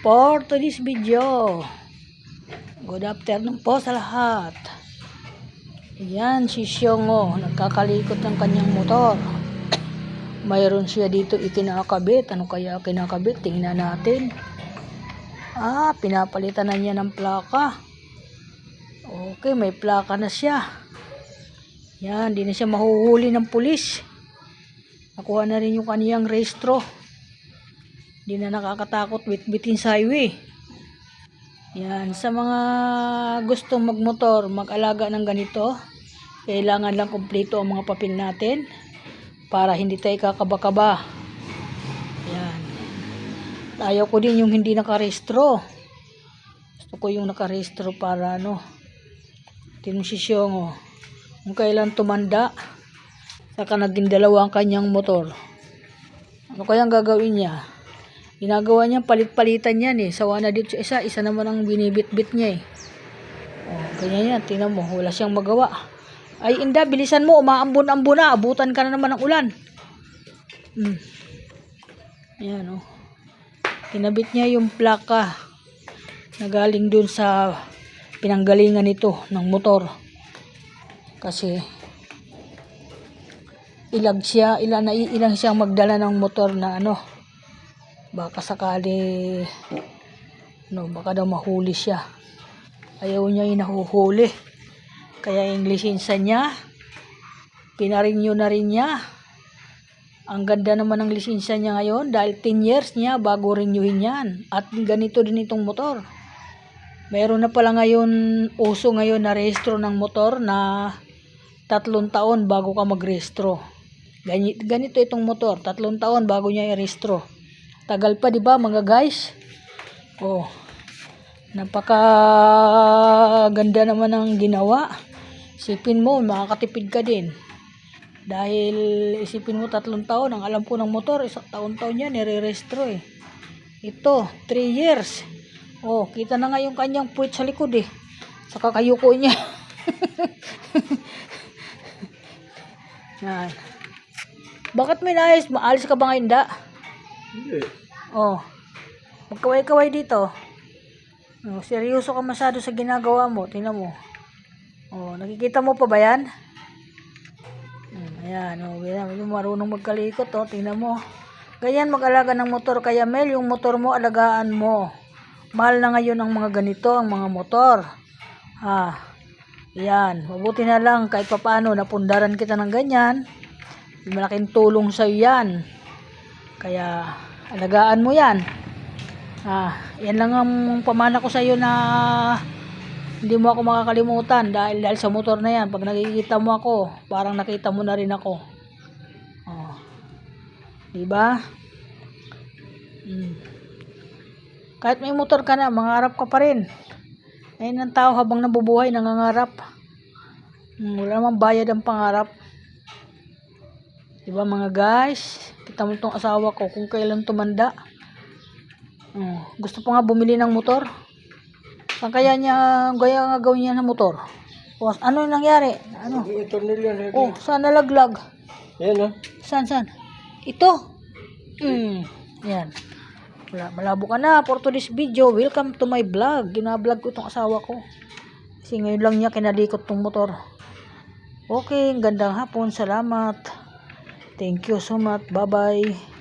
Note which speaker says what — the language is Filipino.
Speaker 1: for today's video. Good afternoon po sa lahat. Yan si Siongo, nagkakalikot ng kanyang motor. Mayroon siya dito ikinakabit. Ano kaya kinakabit? Tingnan natin. Pinapalitan na niya ng plaka. Okay, may plaka na siya. Yan, di na siya mahuhuli ng pulis. Nakuha na rin yung kaniyang rehistro. Di na nakakatakot bitbitin sa highway. Yan, sa mga gustong magmotor, mag-alaga ng ganito, kailangan lang kumpleto ang mga papel natin para hindi tayo kakaba-kaba. Yan. Ayaw ko din yung hindi nakarehistro. Gusto ko yung nakarehistro para tinusisyon ko. Kung kailan tumanda, saka naging dalawa ang kanyang motor. Ano kayang gagawin niya? Ginagawa niya palit-palitan yan eh. Sawa na dito sa isa naman ang binibit-bit niya eh. Ganyan yan, tingnan mo, wala siyang magawa. Ay Inda, bilisan mo, umaambon-ambon na, abutan ka na naman ng ulan. Ayan kinabit niya yung plaka na galing dun sa pinanggalingan nito ng motor. Kasi ilang siyang magdala ng motor na baka sakali baka daw mahuli siya. Ayaw niya inahuhuli, kaya yung lisensya niya pinarenew na rin niya. Ang ganda naman ng lisensya niya ngayon dahil 10 years niya bago renewin yan. At ganito din itong motor. Mayroon na pala ngayon, uso ngayon na rehistro ng motor na 3 taon bago ka magrehistro. Ganito itong motor, 3 taon bago niya i-rehistro. Tagal pa, di ba mga guys? Napaka ganda naman ng ginawa. Isipin mo, makakatipid ka din. Dahil isipin mo 3 taon, ang alam ko ng motor, 1 taon-taon yan, nire-rehistro eh. Ito, 3 years. Kita na nga yung kanyang puwit sa likod eh. Sa kakayuko niya. Yan. Bakit may nais? Maalis ka ba ngayon, Da?
Speaker 2: Hindi.
Speaker 1: Magkaway-kaway dito. Seryoso ka masyado sa ginagawa mo. Tingnan mo. Nakikita mo pa ba yan? Ayan. Marunong magkalikot. Tingnan mo. Ganyan mag-alaga ng motor. Kaya Mel, yung motor mo, alagaan mo. Mahal na ngayon ang mga ganito, ang mga motor. Yan. Mabuti na lang kahit papaano napundaran kita ng ganyan. Malaking tulong sa'yo yan. Kaya alagaan mo yan. Yan lang ang pamana ko sa'yo na hindi mo ako makakalimutan dahil sa motor na yan. Pag nakikita mo ako, parang nakita mo na rin ako. Diba? Kahit may motor ka na, mangarap ka pa rin. Ayun ang tao habang nabubuhay, nangangarap. Wala namang bayad ang pangarap. Diba mga guys? Kita mo itong asawa ko kung kailan tumanda. Gusto pa nga bumili ng motor. Saan kaya nga gawin niya ng motor? Ano yung nangyari? Saan nalaglag?
Speaker 2: Yan
Speaker 1: Saan? Ito? Yan. Malabo ka na for today's video. Welcome to my vlog. Gina-vlog ko itong asawa ko. Kasi ngayon lang niya kinalikot tong motor. Okay, gandang hapon. Salamat. Thank you so much. Bye-bye.